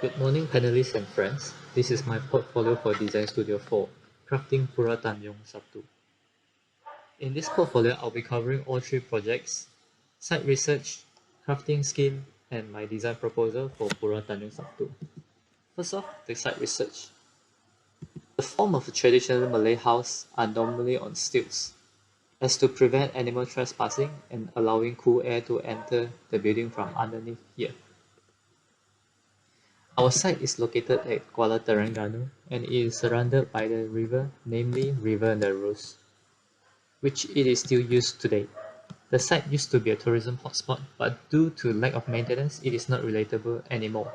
Good morning, panelists and friends. This is my portfolio for Design Studio 4, Crafting Pura Tanjung Sabtu. In this portfolio, I'll be covering all three projects, site research, crafting scheme, and my design proposal for Pura Tanjung Sabtu. First off, the site research. The form of a traditional Malay house are normally on stilts, as to prevent animal trespassing and allowing cool air to enter the building from underneath here. Our site is located at Kuala Terengganu and it is surrounded by the river, namely River Nerus, which it is still used today. The site used to be a tourism hotspot, but due to lack of maintenance, it is not relatable anymore.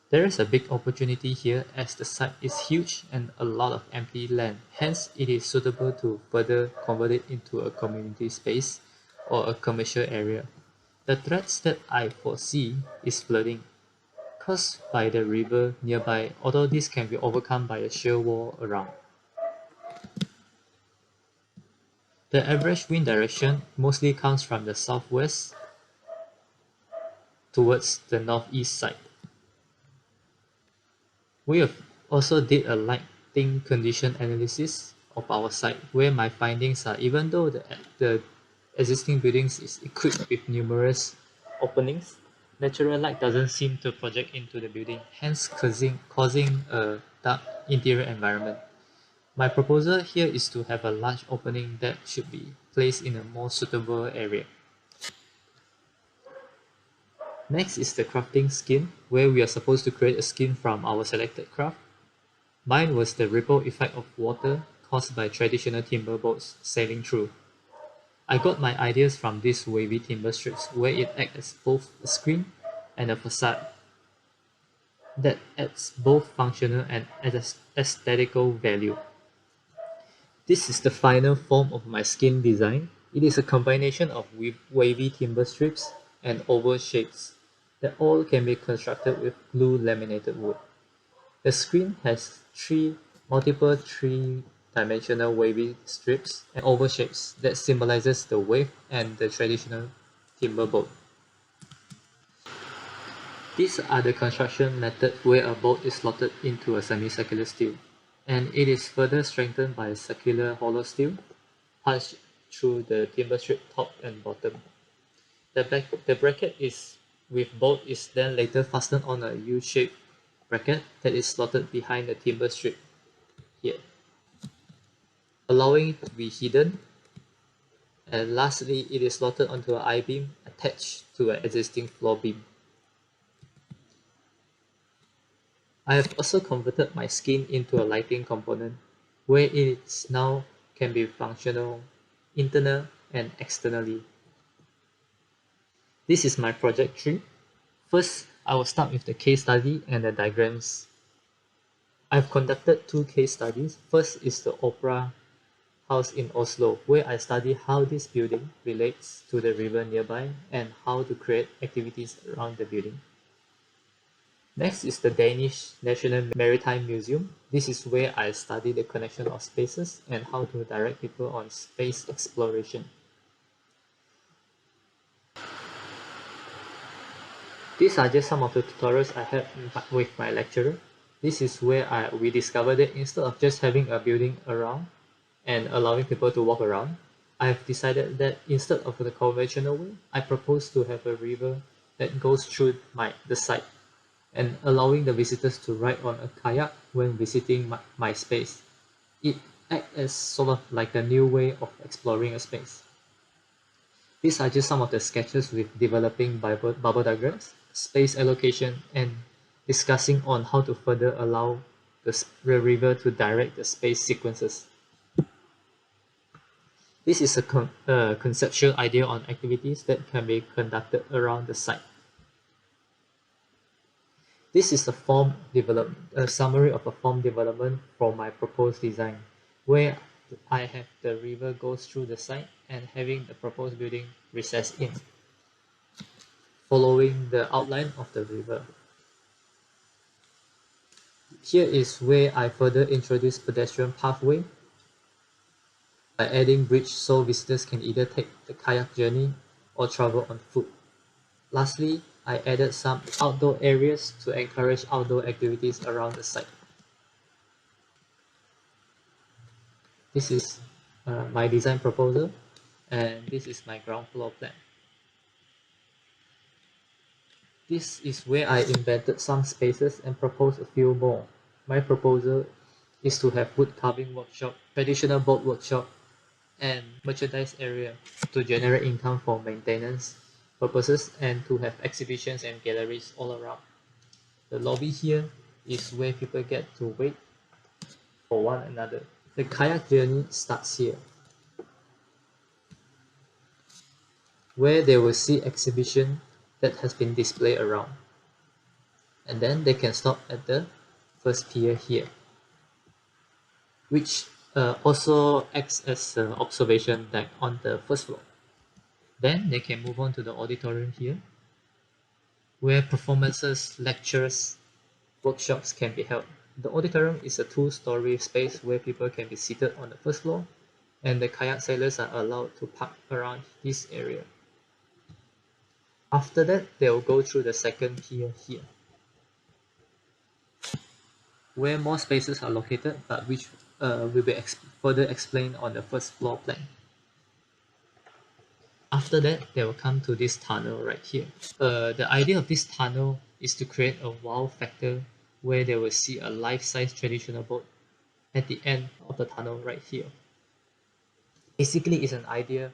There is a big opportunity here as the site is huge and a lot of empty land, hence it is suitable to further convert it into a community space or a commercial area. The threats that I foresee is flooding caused by the river nearby, although this can be overcome by a sheer wall around. The average wind direction mostly comes from the southwest towards the northeast side. We have also did a lighting condition analysis of our site where my findings are even though the existing buildings is equipped with numerous openings, natural light doesn't seem to project into the building, hence causing a dark interior environment. My proposal here is to have a large opening that should be placed in a more suitable area. Next is the crafting skin, where we are supposed to create a skin from our selected craft. Mine was the ripple effect of water caused by traditional timber boats sailing through. I got my ideas from these wavy timber strips where it acts as both a screen and a facade that adds both functional and aesthetical value. This is the final form of my skin design. It is a combination of wavy timber strips and oval shapes that all can be constructed with glue laminated wood. The screen has multiple three-dimensional wavy strips and oval shapes that symbolizes the wave and the traditional timber boat. These are the construction methods where a bolt is slotted into a semicircular steel, and it is further strengthened by a circular hollow steel punched through the timber strip top and bottom. The bracket is with bolt is then later fastened on a U-shaped bracket that is slotted behind the timber strip here, allowing it to be hidden. And lastly, it is slotted onto an I-beam attached to an existing floor beam. I have also converted my skin into a lighting component where it now can be functional internal and externally. This is my project tree. First, I will start with the case study and the diagrams. I've conducted two case studies. First is the Opera House in Oslo, where I study how this building relates to the river nearby and how to create activities around the building. Next is the Danish National Maritime Museum. This is where I study the connection of spaces and how to direct people on space exploration. These are just some of the tutorials I had with my lecturer. This is where we discovered that instead of just having a building around and allowing people to walk around, I've decided that instead of the conventional way, I propose to have a river that goes through the site and allowing the visitors to ride on a kayak when visiting my space. It acts as sort of like a new way of exploring a space. These are just some of the sketches with developing bubble diagrams, space allocation, and discussing on how to further allow the river to direct the space sequences. This is a conceptual idea on activities that can be conducted around the site. This is a summary of a form development for my proposed design, where I have the river goes through the site and having the proposed building recessed in, following the outline of the river. Here is where I further introduce pedestrian pathway by adding bridge so visitors can either take the kayak journey or travel on foot. Lastly, I added some outdoor areas to encourage outdoor activities around the site. This is my design proposal, and this is my ground floor plan. This is where I invented some spaces and proposed a few more. My proposal is to have wood carving workshop, traditional boat workshop, and merchandise area to generate income for maintenance purposes and to have exhibitions and galleries all around. The lobby here is where people get to wait for one another. The kayak journey starts here, where they will see exhibition that has been displayed around. And then they can stop at the first pier here, which also acts as an observation deck on the first floor. Then they can move on to the auditorium here, where performances, lectures, workshops can be held. The auditorium is a two-story space where people can be seated on the first floor, and the kayak sailors are allowed to park around this area. After that, they will go through the second pier here, where more spaces are located, but which will be further explained on the first floor plan. After that, they will come to this tunnel right here. The idea of this tunnel is to create a wow factor where they will see a life-size traditional boat at the end of the tunnel right here. Basically, it's an idea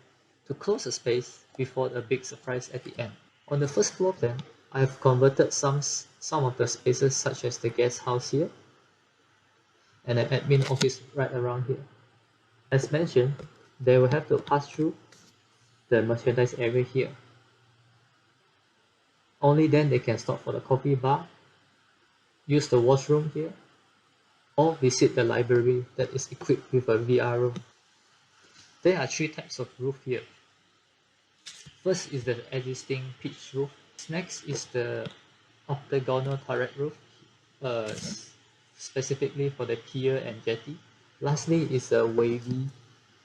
to close a space before a big surprise at the end. On the first floor plan, I have converted some of the spaces such as the guest house here and an admin office right around here. As mentioned, they will have to pass through the merchandise area here. Only then they can stop for the coffee bar, use the washroom here, or visit the library that is equipped with a VR room. There are three types of roof here. First is the existing pitch roof. Next is the octagonal turret roof, specifically for the pier and jetty. Lastly is a wavy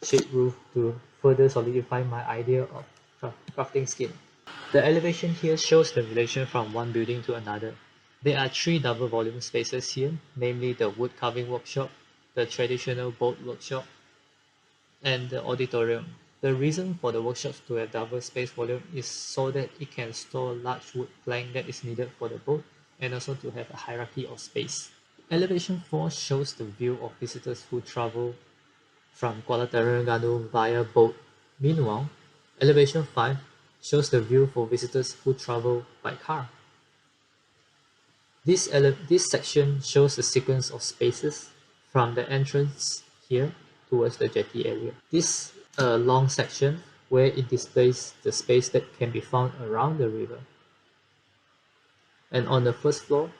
shaped roof to further solidify my idea of crafting skin. The elevation here shows the relation from one building to another. There are three double volume spaces here, namely the wood carving workshop, the traditional boat workshop, and the auditorium. The reason for the workshops to have double space volume is so that it can store large wood plank that is needed for the boat and also to have a hierarchy of space. Elevation 4 shows the view of visitors who travel from Kuala Terengganu via boat. Meanwhile, elevation 5 shows the view for visitors who travel by car. This section shows the sequence of spaces from the entrance here towards the jetty area. This long section where it displays the space that can be found around the river. And on the first floor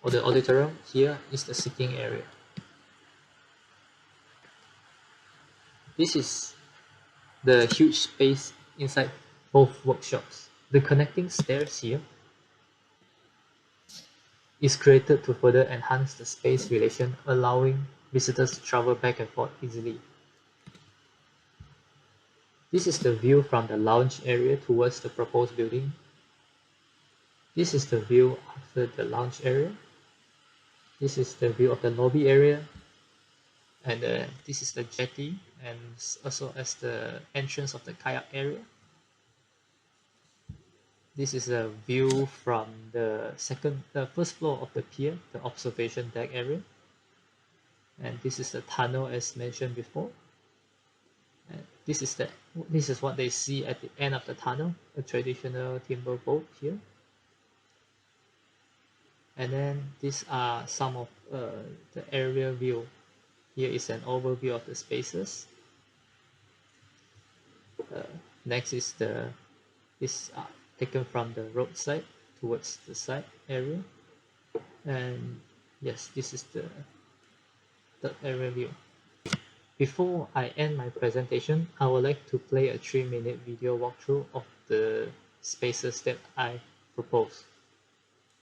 of the auditorium, here is the sitting area. This is the huge space inside both workshops. The connecting stairs here is created to further enhance the space relation, allowing visitors to travel back and forth easily. This is the view from the lounge area towards the proposed building. This is the view after the lounge area. This is the view of the lobby area. And this is the jetty and also as the entrance of the kayak area. This is a view from the first floor of the pier, the observation deck area. And this is the tunnel as mentioned before. And this is what they see at the end of the tunnel, a traditional timber boat here. And then these are some of the area view. Here is an overview of the spaces. Next is taken from the roadside towards the side area. And yes, this is the third area view. Before I end my presentation, I would like to play a 3-minute video walkthrough of the spaces that I propose.